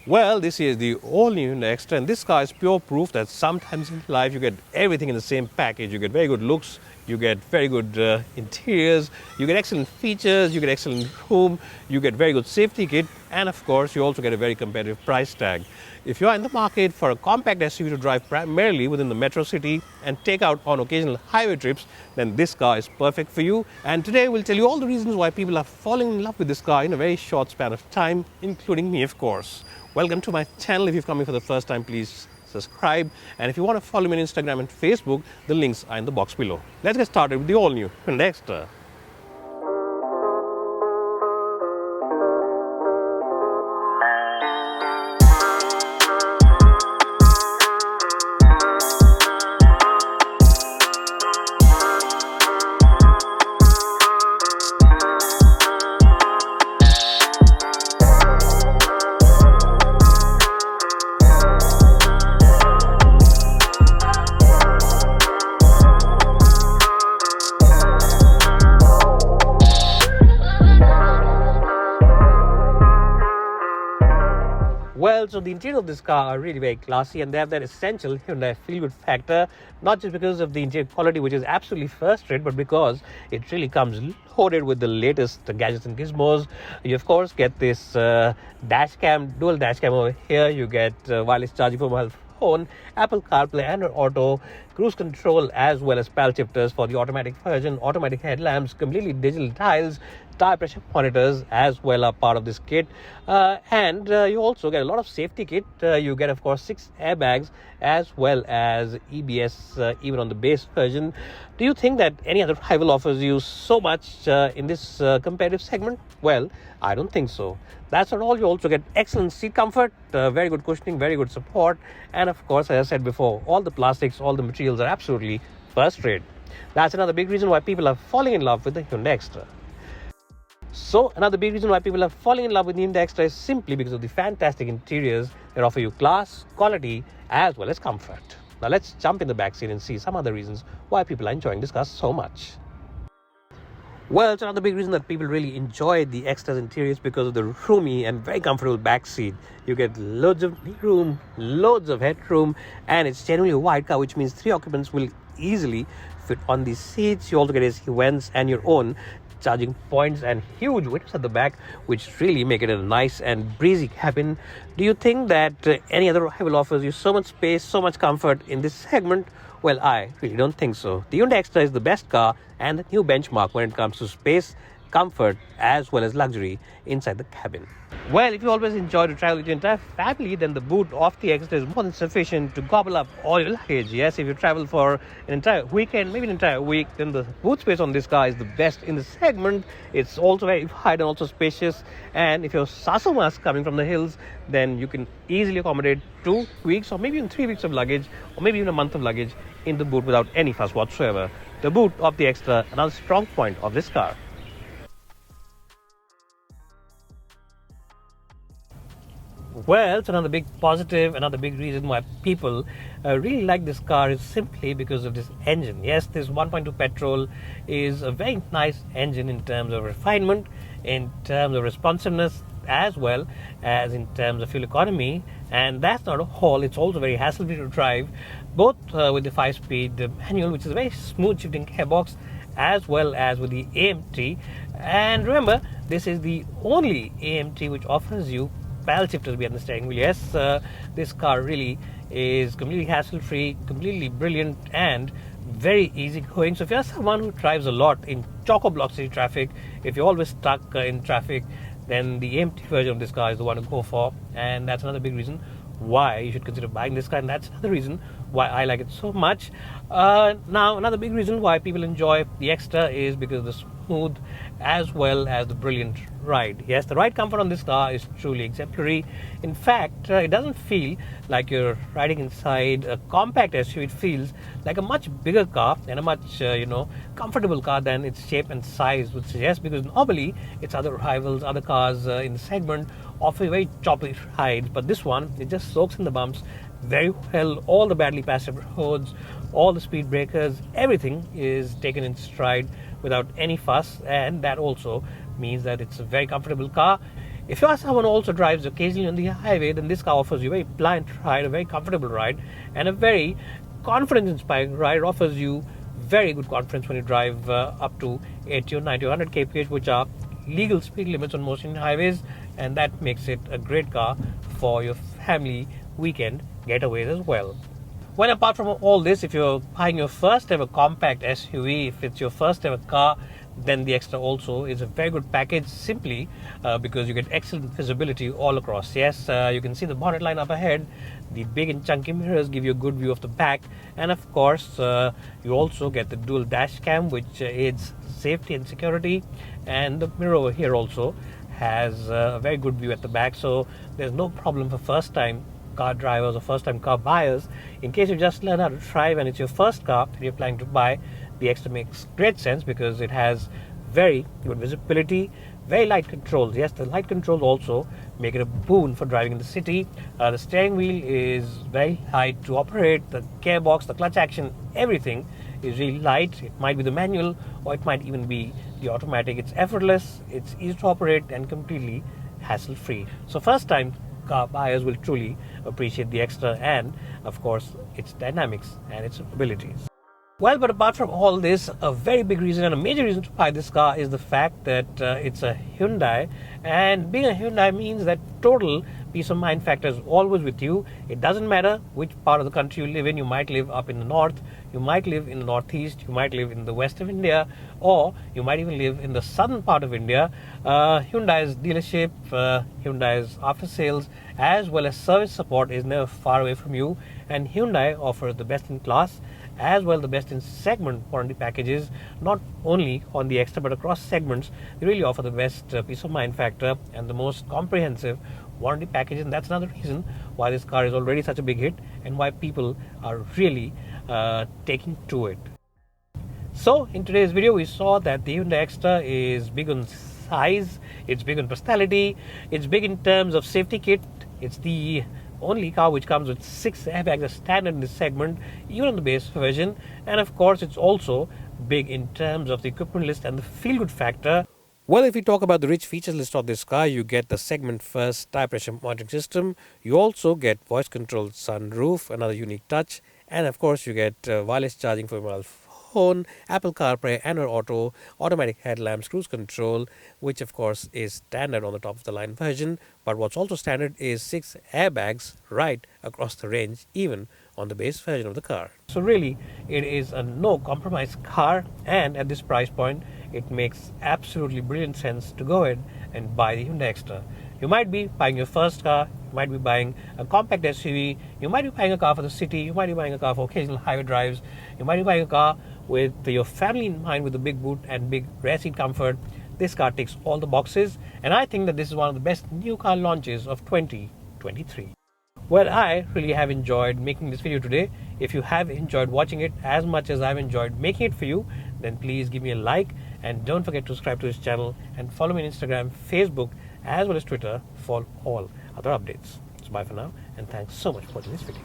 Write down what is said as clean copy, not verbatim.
Well, this is the all-new Hyundai Exter, and this car is pure proof that sometimes in life you get everything in the same package. You get very good looks, you get very good interiors, you get excellent features, you get excellent room, you get very good safety kit, and of course you also get a very competitive price tag. If you are in the market for a compact SUV to drive primarily within the metro city and take out on occasional highway trips, then this car is perfect for you. And today we'll tell you all the reasons why people are falling in love with this car in a very short span of time, including me, of course. Welcome to my channel. If you've come here for the first time, please subscribe. And if you want to follow me on Instagram and Facebook, the links are in the box below. Let's get started with the all-new Hyundai Exter. Well, so the interior of this car are really very classy, and they have that essential Hyundai feel-good factor, not just because of the interior quality, which is absolutely first-rate, but because it really comes loaded with the latest gadgets and gizmos. You, of course, get this dash cam, dual dash cam over here. You get wireless charging for mobile phone, Apple CarPlay, Android Auto, cruise control, as well as paddle shifters for the automatic version, automatic headlamps, completely digital tiles, tire pressure monitors as well are part of this kit, and you also get a lot of safety kit. You get, of course, 6 airbags as well as EBS even on the base version. Do you think that any other rival offers you so much in this competitive segment? Well, I don't think so. That's not all. You also get excellent seat comfort, very good cushioning, very good support, and of course, as I said before, all the plastics, all the materials are absolutely first rate. That's another big reason why people are falling in love with the Hyundai Exter. So another big reason why people are falling in love with the Hyundai Exter is simply because of the fantastic interiors that offer you class, quality, as well as comfort. Now let's jump in the backseat and see some other reasons why people are enjoying this car so much. Well, it's another big reason that people really enjoy the Exter's interiors because of the roomy and very comfortable back seat. You get loads of room, loads of headroom, and it's generally a wide car, which means 3 occupants will easily fit on these seats. You also get AC vents and your own charging points and huge windows at the back, which really make it a nice and breezy cabin. Do you think that any other rival offers you so much space, so much comfort in this segment? Well, I really don't think so. The Hyundai Exter is the best car and the new benchmark when it comes to space, comfort, as well as luxury inside the cabin. Well, if you always enjoy to travel with your entire family, then the boot of the Exter is more than sufficient to gobble up all your luggage. Yes, if you travel for an entire weekend, maybe an entire week, then the boot space on this car is the best in the segment. It's also very wide and also spacious. And if you're Sasumas coming from the hills, then you can easily accommodate 2 weeks or maybe even 3 weeks of luggage, or maybe even a month of luggage in the boot without any fuss whatsoever. The boot of the Exter, another strong point of this car. Well, it's another big positive, another big reason why people really like this car is simply because of this engine. Yes, this 1.2 petrol is a very nice engine in terms of refinement, in terms of responsiveness, as well as in terms of fuel economy. And that's not all. It's also very hassle-free to drive, both with the 5-speed manual, which is a very smooth shifting gearbox, as well as with the AMT. And remember, this is the only AMT which offers you paddle shifters behind the steering wheel. Yes, this car really is completely hassle-free, completely brilliant, and very easy going. So if you're someone who drives a lot in chock-a-block city traffic, if you're always stuck in traffic, then the AMT version of this car is the one to go for. And that's another big reason why you should consider buying this car, and that's another reason why I like it so much. Now, another big reason why people enjoy the Exter is because of the smooth as well as the brilliant ride. Yes, the ride comfort on this car is truly exemplary. In fact, it doesn't feel like you're riding inside a compact SUV. It feels like a much bigger car and a much comfortable car than its shape and size would suggest, because normally its other rivals, other cars in the segment offer very choppy rides, but this one, it just soaks in the bumps very well. All the badly passed roads, all the speed breakers, everything is taken in stride without any fuss, and that also means that it's a very comfortable car. If you are someone who also drives occasionally on the highway, then this car offers you a very pliant ride, a very comfortable ride, and a very confidence-inspiring ride. It offers you very good confidence when you drive up to 80 or 90 or 100 kph, which are legal speed limits on most Indian highways, and that makes it a great car for your family weekend getaways as well. Well, apart from all this, if you're buying your first ever compact SUV, if it's your first ever car, then the Exter also is a very good package, simply because you get excellent visibility all across. Yes, you can see the bonnet line up ahead. The big and chunky mirrors give you a good view of the back, and of course you also get the dual dash cam, which aids safety and security, and the mirror over here also has a very good view at the back, so there's no problem for first time car drivers or first time car buyers. In case you just learn how to drive and it's your first car that you're planning to buy, the Exter makes great sense because it has very good visibility, very light controls. Yes, the light controls also make it a boon for driving in the city. The steering wheel is very light to operate. The gearbox, the clutch action, everything is really light. It might be the manual or it might even be the automatic. It's effortless, it's easy to operate and completely hassle free. So first time car buyers will truly appreciate the Exter and of course its dynamics and its abilities. Well, but apart from all this, a very big reason and a major reason to buy this car is the fact that it's a Hyundai, and being a Hyundai means that total peace of mind factor is always with you. It doesn't matter which part of the country you live in. You might live up in the north, you might live in the northeast, you might live in the west of India, or you might even live in the southern part of India. Hyundai's dealership, Hyundai's after sales, as well as service support is never far away from you, and Hyundai offers the best in class as well the best in segment warranty packages, not only on the Exter but across segments. They really offer the best peace of mind factor and the most comprehensive warranty package, and that's another reason why this car is already such a big hit and why people are really taking to it. So in today's video we saw that the Hyundai Exter is big on size, it's big on personality, it's big in terms of safety kit. It's the only car which comes with 6 airbags as standard in this segment, even on the base version, and of course it's also big in terms of the equipment list and the feel-good factor. Well, if we talk about the rich features list of this car, you get the segment first tire pressure monitoring system, you also get voice controlled sunroof, another unique touch, and of course you get wireless charging for your mobile phone, Apple CarPlay, Android Auto, automatic headlamps, cruise control, which of course is standard on the top of the line version. But what's also standard is 6 airbags right across the range, even on the base version of the car. So really, it is a no compromise car, and at this price point, it makes absolutely brilliant sense to go ahead and buy the Hyundai Exter. You might be buying your first car, you might be buying a compact SUV, you might be buying a car for the city, you might be buying a car for occasional highway drives, you might be buying a car with your family in mind with a big boot and big rear seat comfort. This car ticks all the boxes, and I think that this is one of the best new car launches of 2023. Well, I really have enjoyed making this video today. If you have enjoyed watching it as much as I've enjoyed making it for you, then please give me a like and don't forget to subscribe to this channel and follow me on Instagram, Facebook, as well as Twitter for all other updates. So bye for now, and thanks so much for watching this video.